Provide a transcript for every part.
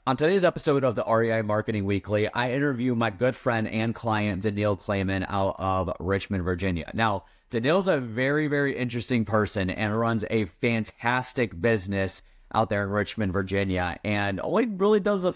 On today's episode of the REI Marketing Weekly, I interview my good friend and client, Daniil Kleyman, out of Richmond, Virginia. Now, Daniil's a very, very interesting person and runs a fantastic business out there in Richmond, Virginia, and only really does a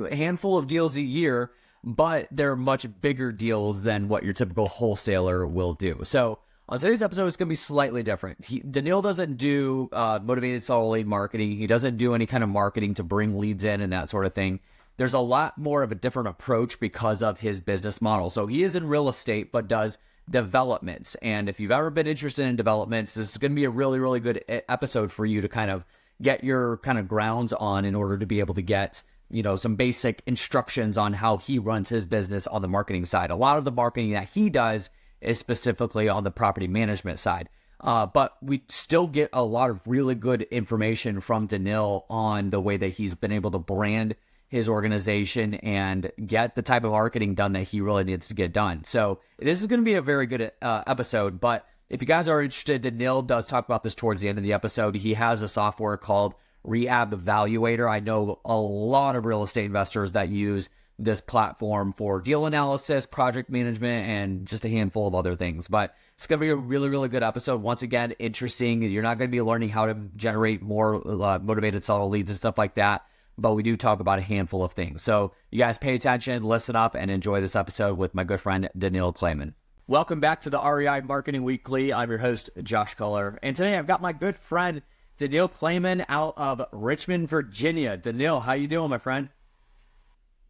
handful of deals a year, but they're much bigger deals than what your typical wholesaler will do. So on today's episode, it's going to be slightly different. Daniil doesn't do motivated seller lead marketing. He doesn't do any kind of marketing to bring leads in and that sort of thing. There's a lot more of a different approach because of his business model. So he is in real estate, but does developments. And if you've ever been interested in developments, this is going to be a really, really good episode for you to kind of get your kind of grounds on in order to be able to get, you know, some basic instructions on how he runs his business on the marketing side. A lot of the marketing that he does is specifically on the property management side. But we still get a lot of really good information from Daniil on the way that he's been able to brand his organization and get the type of marketing done that he really needs to get done. So this is going to be a very good episode. But if you guys are interested, Daniil does talk about this towards the end of the episode. He has a software called Rehab Valuator. I know a lot of real estate investors that use this platform for deal analysis, project management, and just a handful of other things. But it's going to be a really, really good episode. Once again, interesting. You're not going to be learning how to generate more motivated seller leads and stuff like that, but we do talk about a handful of things. So you guys pay attention, listen up, and enjoy this episode with my good friend, Daniil Kleyman. Welcome back to the REI Marketing Weekly. I'm your host, Josh Culler, and today I've got my good friend, Daniil Kleyman out of Richmond, Virginia. Daniil, how you doing, my friend?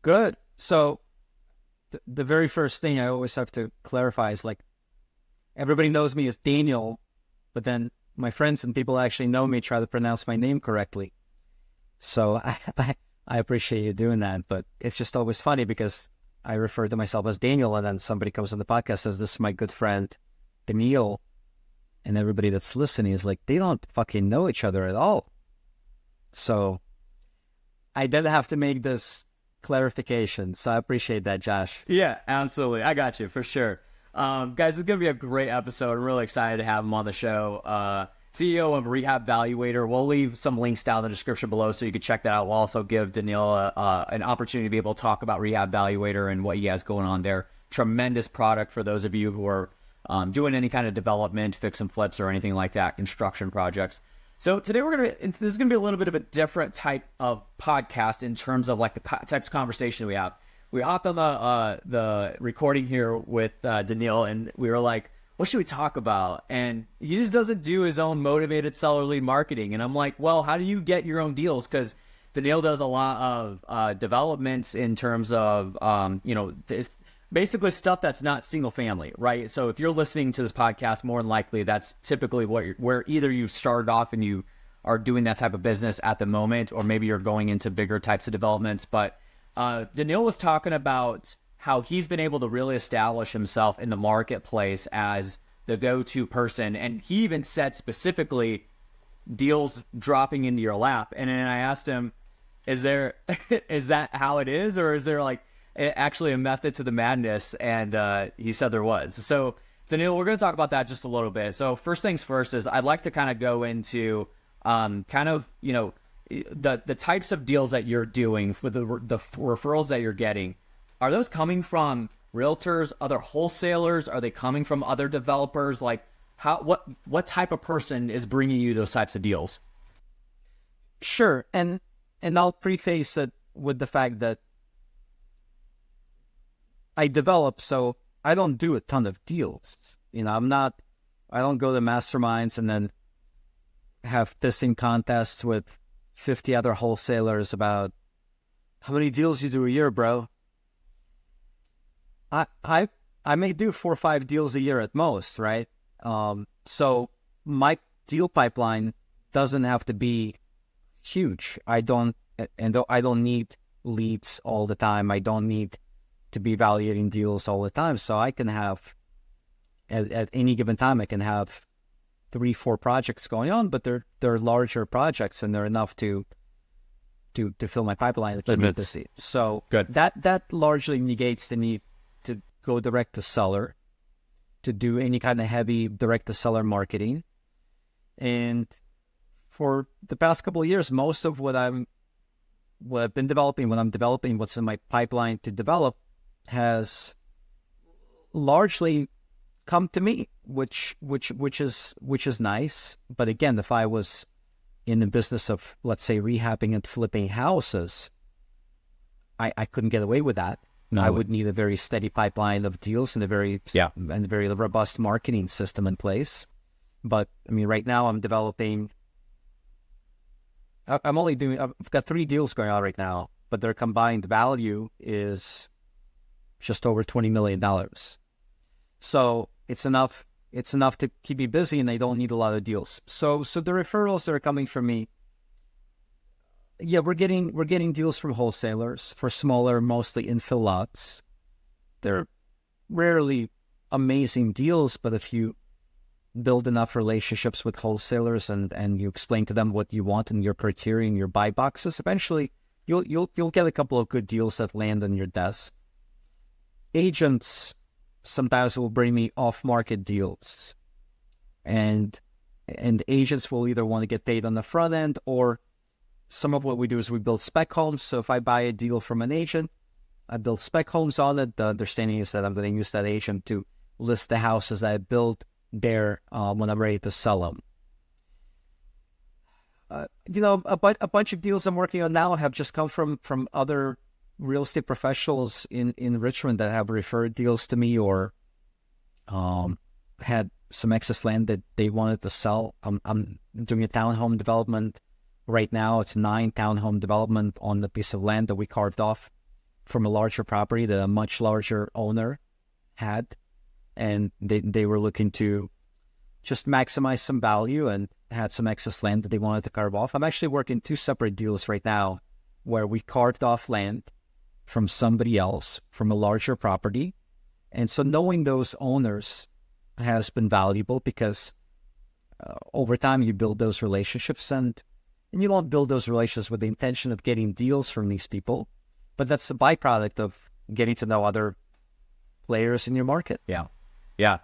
Good. So the very first thing I always have to clarify is, like, everybody knows me as Daniel, but then my friends and people actually know me try to pronounce my name correctly. So I appreciate you doing that, but it's just always funny because I refer to myself as Daniel, and then somebody comes on the podcast and says, this is my good friend Daniil, and everybody that's listening is like, they don't fucking know each other at all. So I did have to make this clarification, so I appreciate that, Josh. Yeah, absolutely. I got you for sure. Guys, it's gonna be a great episode. I'm really excited to have him on the show. CEO of Rehab Valuator. We'll leave some links down in the description below so you can check that out. We'll also give Daniil an opportunity to be able to talk about Rehab Valuator and what he has going on there. Tremendous product for those of you who are doing any kind of development, fix and flips, or anything like that, construction projects. So today this is gonna be a little bit of a different type of podcast in terms of like the types of conversation we have. We hopped on the recording here with Daniil, and we were like, what should we talk about? And he just doesn't do his own motivated seller lead marketing. And I'm like, well, how do you get your own deals? Because Daniil does a lot of developments in terms of basically stuff that's not single family, right? So if you're listening to this podcast, more than likely that's typically where either you've started off and you are doing that type of business at the moment, or maybe you're going into bigger types of developments. But Daniil was talking about how he's been able to really establish himself in the marketplace as the go-to person. And he even said specifically deals dropping into your lap. And then I asked him, is that how it is? Or is there like actually a method to the madness? And he said there was. So Daniil, we're going to talk about that just a little bit. So first things first is I'd like to kind of go into the types of deals that you're doing for the referrals that you're getting. Are those coming from realtors, other wholesalers? Are they coming from other developers? Like, what type of person is bringing you those types of deals? Sure, and I'll preface it with the fact that I develop, so I don't do a ton of deals. You know, I don't go to masterminds and then have dissing contests with 50 other wholesalers about how many deals you do a year, bro. I may do 4 or 5 deals a year at most, right? So my deal pipeline doesn't have to be huge. I don't need leads all the time. I don't need to be evaluating deals all the time. So I can have at any given time I can have 3, 4 projects going on, but they're larger projects and they're enough to fill my pipeline if you need to see. So good. That largely negates the need to go direct to seller, to do any kind of heavy direct to seller marketing. And for the past couple of years, most of what I'm what I've been developing, what I'm developing, what's in my pipeline to develop has largely come to me, which is nice. But again, if I was in the business of, let's say, rehabbing and flipping houses, I couldn't get away with that. No. I would need a very steady pipeline of deals and a very robust marketing system in place. But I mean, right now I'm developing. I've got 3 deals going on right now, but their combined value is just over $20 million. So it's enough to keep me busy, and they don't need a lot of deals. So the referrals that are coming from me, yeah, we're getting deals from wholesalers for smaller, mostly infill lots. They're rarely amazing deals, but if you build enough relationships with wholesalers and you explain to them what you want and your criteria and your buy boxes, eventually you'll get a couple of good deals that land on your desk. Agents sometimes will bring me off-market deals, and agents will either want to get paid on the front end, or some of what we do is we build spec homes. So if I buy a deal from an agent, I build spec homes on it. The understanding is that I'm going to use that agent to list the houses that I build there when I'm ready to sell them. A bunch of deals I'm working on now have just come from other real estate professionals in Richmond that have referred deals to me, or had some excess land that they wanted to sell. I'm doing a townhome development right now. It's a 9 townhome development on the piece of land that we carved off from a larger property that a much larger owner had, and they were looking to just maximize some value and had some excess land that they wanted to carve off. I'm actually working 2 separate deals right now where we carved off land from somebody else from a larger property. And so knowing those owners has been valuable, because over time you build those relationships, and you don't build those relationships with the intention of getting deals from these people, but that's a byproduct of getting to know other players in your market. Yeah,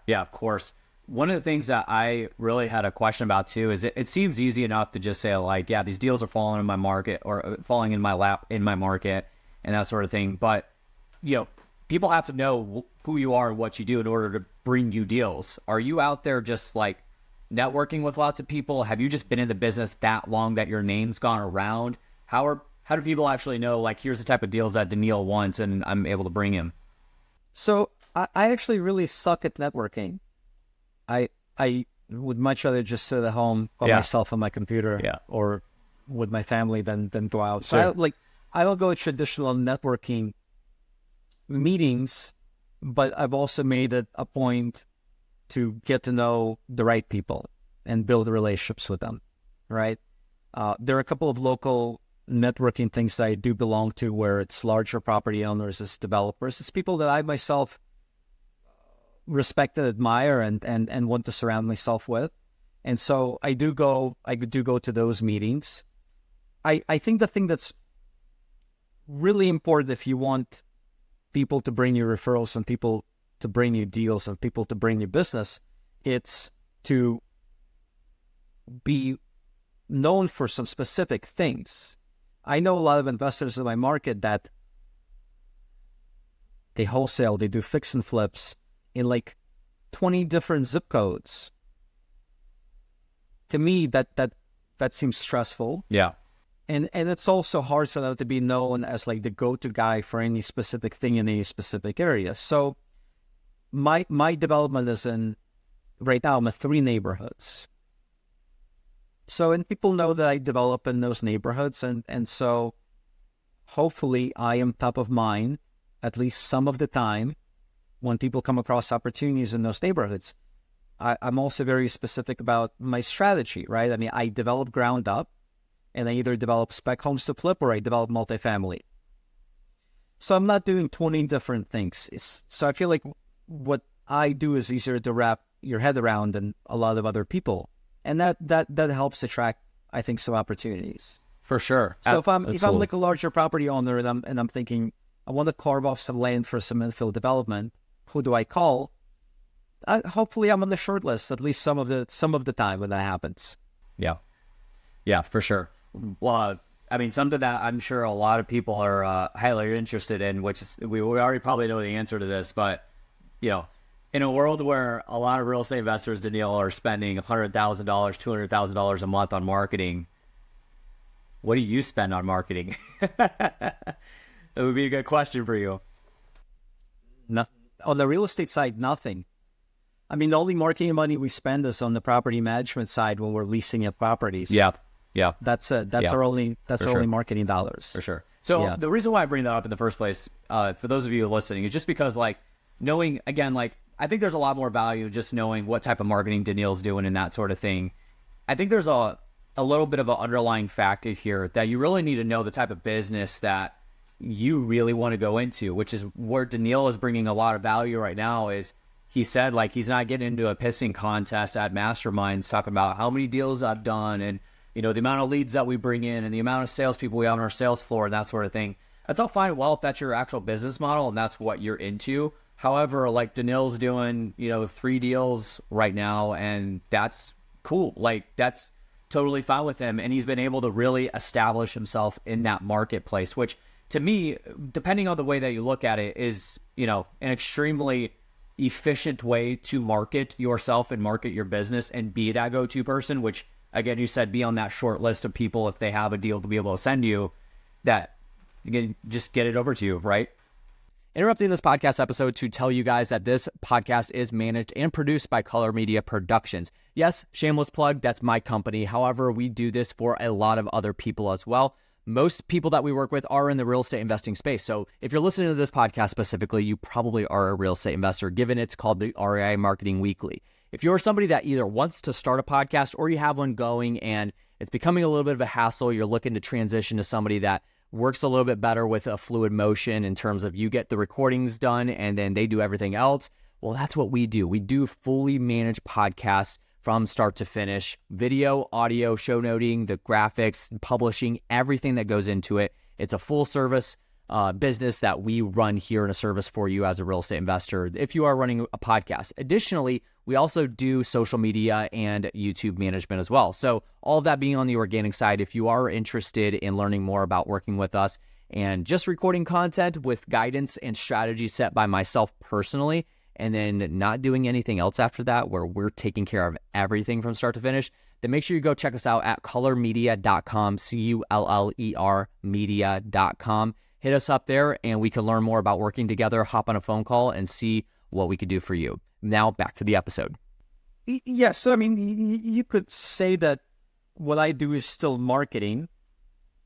of course. One of the things that I really had a question about too is it seems easy enough to just say, like, yeah, these deals are falling in my market, or falling in my lap in my market, and that sort of thing. But, people have to know who you are and what you do in order to bring you deals. Are you out there just like networking with lots of people? Have you just been in the business that long that your name's gone around? How do people actually know, like, here's the type of deals that Daniil wants and I'm able to bring him? So I actually really suck at networking. I would much rather just sit at home by myself on my computer or with my family than go out. So I don't go to traditional networking meetings, but I've also made it a point to get to know the right people and build relationships with them, right? There are a couple of local networking things that I do belong to where it's larger property owners, it's developers, it's people that I myself respect and admire and want to surround myself with. And so I do go to those meetings. I think the thing that's really important if you want people to bring you referrals and people to bring you deals and people to bring you business, it's to be known for some specific things. I know a lot of investors in my market that they wholesale, they do fix and flips in like 20 different zip codes. To me, that seems stressful. Yeah. And it's also hard for them to be known as like the go-to guy for any specific thing in any specific area. So my development is right now I'm in 3 neighborhoods. So, and people know that I develop in those neighborhoods, and so hopefully I am top of mind at least some of the time when people come across opportunities in those neighborhoods. I'm also very specific about my strategy, right? I mean, I develop ground up, and I either develop spec homes to flip or I develop multifamily. So I'm not doing 20 different things. So I feel like what I do is easier to wrap your head around than a lot of other people. And that helps attract, I think, some opportunities. For sure. So if I'm like a larger property owner and I'm thinking I want to carve off some land for some infill development, who do I call? Hopefully I'm on the short list at least some of the time when that happens. Yeah, for sure. Well, I mean, something that I'm sure a lot of people are highly interested in, which is, we already probably know the answer to this, but, in a world where a lot of real estate investors, Daniil, are spending $100,000, $200,000 a month on marketing, what do you spend on marketing? That would be a good question for you. No, on the real estate side, nothing. I mean, the only marketing money we spend is on the property management side when we're leasing up properties. Yeah. That's it. That's our only marketing dollars. For sure. So the reason why I bring that up in the first place, for those of you listening, is just because, knowing, again, I think there's a lot more value just knowing what type of marketing Daniil's doing and that sort of thing. I think there's a little bit of an underlying factor here that you really need to know the type of business that you really want to go into, which is where Daniil is bringing a lot of value right now. Is he said, he's not getting into a pissing contest at masterminds talking about how many deals I've done and, the amount of leads that we bring in and the amount of salespeople we have on our sales floor and that sort of thing. That's all fine and well if that's your actual business model and that's what you're into. However, Daniil's doing, 3 deals right now, and that's cool. That's totally fine with him. And he's been able to really establish himself in that marketplace, which to me, depending on the way that you look at it, is, an extremely efficient way to market yourself and market your business and be that go-to person, which, again, you said be on that short list of people if they have a deal to be able to send you, that you can just get it over to you, right? Interrupting this podcast episode to tell you guys that this podcast is managed and produced by Color Media Productions. Yes, shameless plug, that's my company. However, we do this for a lot of other people as well. Most people that we work with are in the real estate investing space. So if you're listening to this podcast specifically, you probably are a real estate investor, given it's called the REI Marketing Weekly. If you're somebody that either wants to start a podcast or you have one going and it's becoming a little bit of a hassle, you're looking to transition to somebody that works a little bit better with a fluid motion in terms of you get the recordings done and then they do everything else. Well, that's what we do. We do fully managed podcasts from start to finish, video, audio, show noting, the graphics, publishing, everything that goes into it. It's a full service business that we run here in a service for you as a real estate investor if you are running a podcast. Additionally, we also do social media and YouTube management as well. So all of that being on the organic side, if you are interested in learning more about working with us and just recording content with guidance and strategy set by myself personally, and then not doing anything else after that, where we're taking care of everything from start to finish, then make sure you go check us out at colormedia.com, CULLER media.com. Hit us up there and we can learn more about working together, hop on a phone call and see what we could do for you. Now back to the episode. Yeah, so I mean, you could say that what I do is still marketing,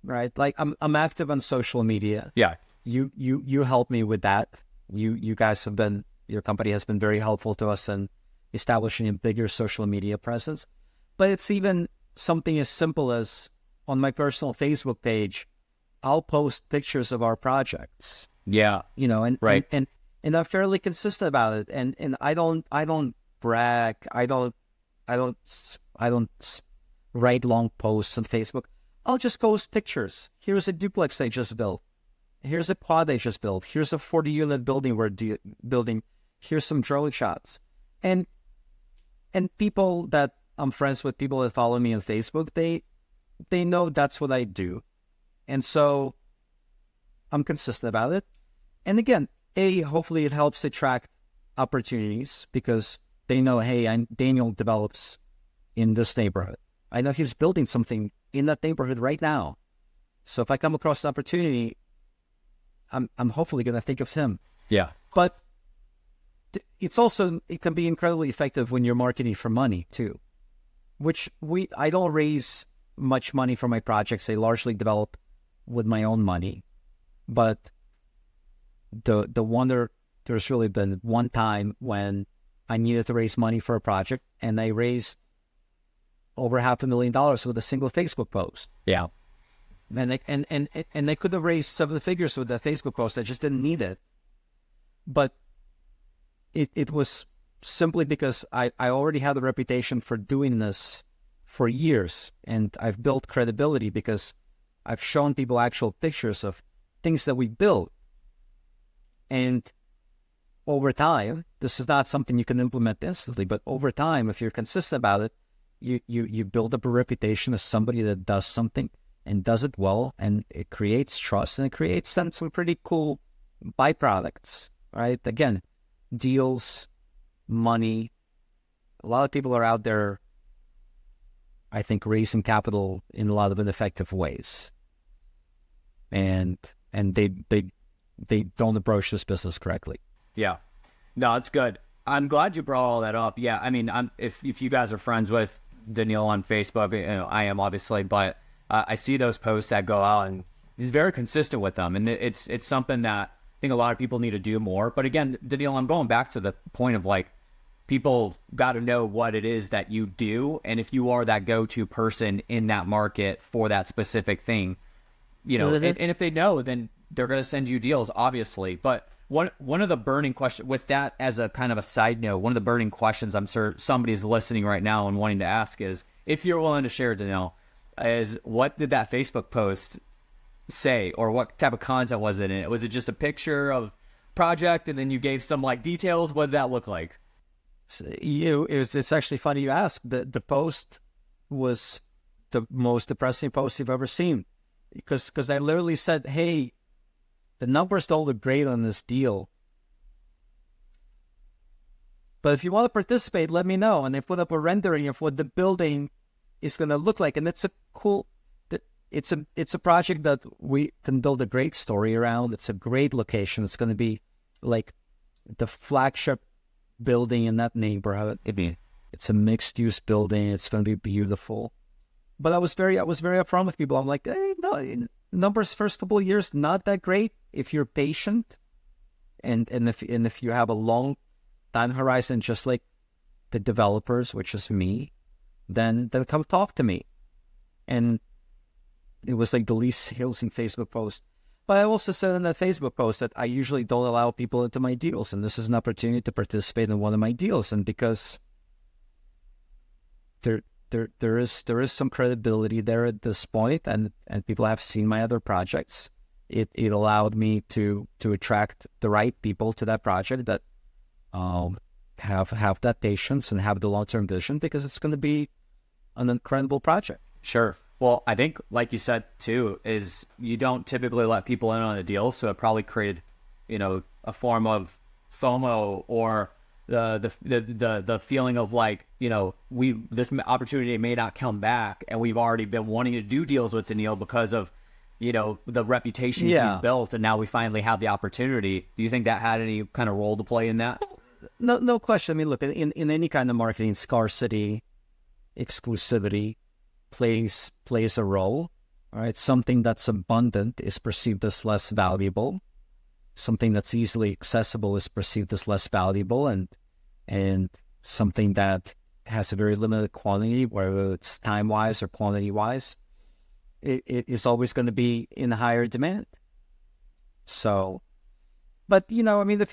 right? I'm active on social media. Yeah. You help me with that. You guys have been, your company has been very helpful to us in establishing a bigger social media presence. But it's even something as simple as on my personal Facebook page, I'll post pictures of our projects. Yeah. Right. And I'm fairly consistent about it. And I don't brag. I don't write long posts on Facebook. I'll just post pictures. Here's a duplex I just built. Here's a quad I just built. Here's a 40-unit building we're building. Here's some drone shots. And people that I'm friends with, people that follow me on Facebook, they know that's what I do. And so I'm consistent about it. And again, hopefully it helps attract opportunities because they know, hey, Daniil develops in this neighborhood. I know he's building something in that neighborhood right now. So if I come across an opportunity, I'm hopefully going to think of him. Yeah. But it can be incredibly effective when you're marketing for money too, which I don't raise much money for my projects. I largely develop with my own money. But there's really been one time when I needed to raise money for a project and I raised over $500,000 with a single Facebook post. Yeah. And they could have raised 7 figures with that Facebook post. I just didn't need it. But it was simply because I already had a reputation for doing this for years. And I've built credibility because I've shown people actual pictures of things that we built. And over time, this is not something you can implement instantly, but over time, if you're consistent about it, you build up a reputation as somebody that does something and does it well, and it creates trust, and it creates some pretty cool byproducts, right? Again, deals, money. A lot of people are out there, I think, raising capital in a lot of ineffective ways, and they don't approach this business correctly. Yeah, no, it's good. I'm glad you brought all that up. Yeah, I mean, if you guys are friends with Daniil on Facebook, I am obviously, but I see those posts that go out, and he's very consistent with them, and it's something that I think a lot of people need to do more. But again, Daniil, I'm going back to the point of like, people got to know what it is that you do, and if you are that go-to person in that market for that specific thing, and if they know, then they're going to send you deals, obviously. But one of the burning questions, with that as a kind of a side note, one of the burning questions I'm sure somebody's listening right now and wanting to ask is, if you're willing to share, Daniil, is what did that Facebook post say, or what type of content was it in it? Was it just a picture of project and then you gave some like details? What did that look like? So it's actually funny you ask. The post was the most depressing post you've ever seen, because I literally said, hey, the numbers don't look great on this deal, but if you want to participate, let me know. And I put up a rendering of what the building is going to look like, and it's a project that we can build a great story around. It's a great location. It's going to be like the flagship building in that neighborhood. It's a mixed-use building. It's going to be beautiful. But I was very upfront with people. I'm like, hey, no, numbers first couple of years not that great. If you're patient, and if you have a long time horizon, just like the developers, which is me, then come talk to me. And it was like the least salesy Facebook post. But I also said in that Facebook post that I usually don't allow people into my deals, and this is an opportunity to participate in one of my deals. And because there is some credibility there at this point, and people have seen my other projects, it allowed me to attract the right people to that project that have that patience and have the long-term vision, because it's going to be an incredible project. Sure. Well, I think, like you said too, is you don't typically let people in on a deal, so it probably created, a form of FOMO, or the feeling of like, this opportunity may not come back, and we've already been wanting to do deals with Daniil because of, the reputation he's built, and now we finally have the opportunity. Do you think that had any kind of role to play in that? No question. I mean, look, in any kind of marketing, scarcity, exclusivity plays a role. All right, something that's abundant is perceived as less valuable. Something that's easily accessible is perceived as less valuable, and something that has a very limited quantity, whether it's time wise or quantity wise, it is always going to be in higher demand. So, but I mean,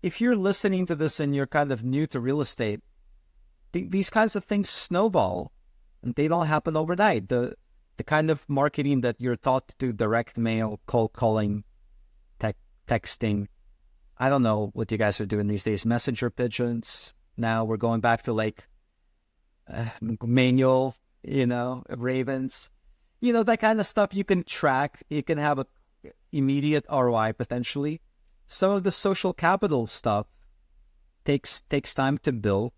if you're listening to this and you're kind of new to real estate, these kinds of things snowball. And they don't happen overnight. The kind of marketing that you're taught to do, direct mail, cold calling, texting, I don't know what you guys are doing these days. Messenger pigeons. Now we're going back to like manual, ravens. That kind of stuff you can track. You can have a immediate ROI potentially. Some of the social capital stuff takes time to build.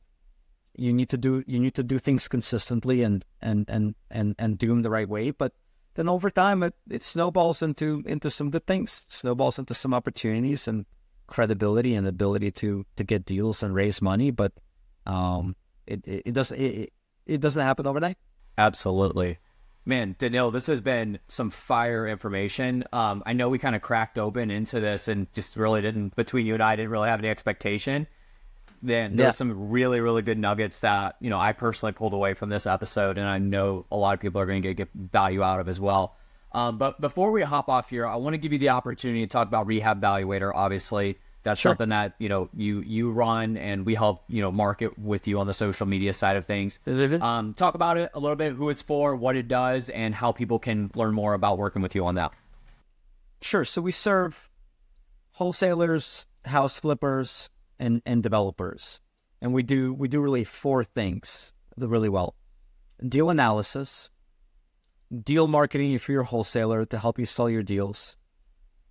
You need to do things consistently and do them the right way. But then over time, it snowballs into some good things, snowballs into some opportunities and credibility and ability to get deals and raise money. But it doesn't happen overnight. Absolutely. Man, Daniil, this has been some fire information. I know we kind of cracked open into this and just really between you and I, didn't really have any expectation. Then there's some really, really good nuggets that, I personally pulled away from this episode, and I know a lot of people are going to get value out of as well. But before we hop off here, I want to give you the opportunity to talk about Rehab Valuator. Obviously, that's something that, you run, and we help, market with you on the social media side of things. Talk about it a little bit, who it's for, what it does, and how people can learn more about working with you on that. Sure. So we serve wholesalers, house flippers, and developers. And we do really four things really well. Deal analysis, deal marketing if you're a wholesaler to help you sell your deals,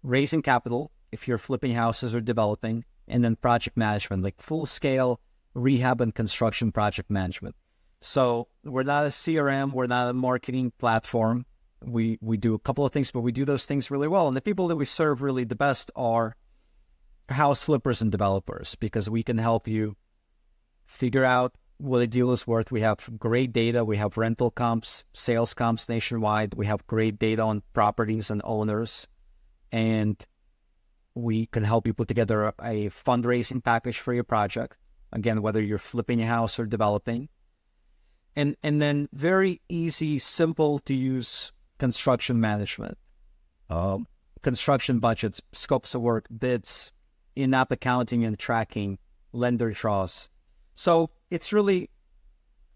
raising capital if you're flipping houses or developing, and then project management, like full-scale rehab and construction project management. So we're not a CRM, we're not a marketing platform. We do a couple of things, but we do those things really well. And the people that we serve really the best are house flippers and developers, because we can help you figure out what a deal is worth. We have great data. We have rental comps, sales comps nationwide. We have great data on properties and owners. And we can help you put together a fundraising package for your project. Again, whether you're flipping a house or developing. And then very easy, simple to use construction management. Construction budgets, scopes of work, bids, in-app accounting and tracking, lender draws. So it's really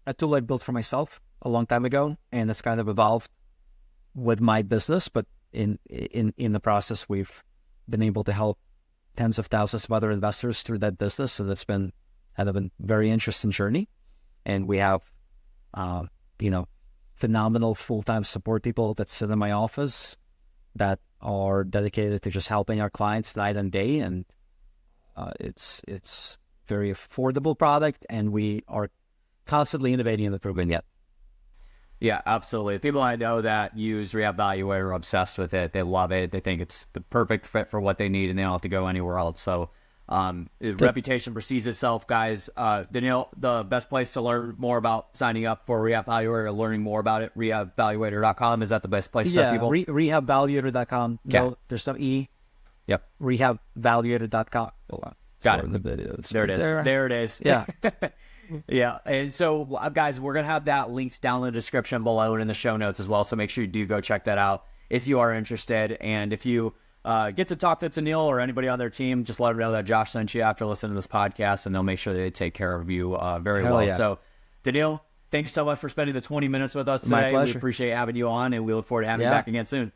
a tool I built for myself a long time ago, and it's kind of evolved with my business. But in the process, we've been able to help tens of thousands of other investors through that business. So that's been kind of a very interesting journey. And we have, phenomenal full-time support people that sit in my office that are dedicated to just helping our clients night and day. And it's very affordable product, and we are constantly innovating and improving it. Yeah, absolutely. People I know that use Rehab Valuator are obsessed with it. They love it. They think it's the perfect fit for what they need, and they don't have to go anywhere else. So reputation precedes itself, guys. Daniil, the best place to learn more about signing up for Rehab Valuator or learning more about it, rehabvaluator.com. Is that the best place to send people? rehabvaluator.com. No, there's no E. Yep. rehabvaluator.com. Hold on. Got it. There it is. There it is. Yeah. Yeah. And so, guys, we're going to have that linked down in the description below and in the show notes as well. So make sure you do go check that out if you are interested. And if you get to talk to Daniil or anybody on their team, just let them know that Josh sent you after listening to this podcast, and they'll make sure they take care of you very well. Yeah. So, Daniil, thanks so much for spending the 20 minutes with us today. My pleasure. We appreciate having you on, and we look forward to having you back again soon.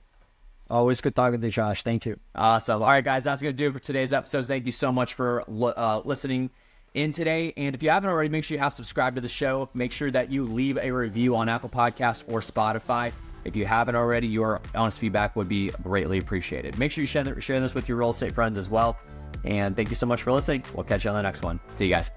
Always good talking to you, Josh. Thank you. Awesome. All right, guys, that's going to do it for today's episode. Thank you so much for listening in today. And if you haven't already, make sure you have subscribed to the show. Make sure that you leave a review on Apple Podcasts or Spotify. If you haven't already, your honest feedback would be greatly appreciated. Make sure you share this with your real estate friends as well. And thank you so much for listening. We'll catch you on the next one. See you guys.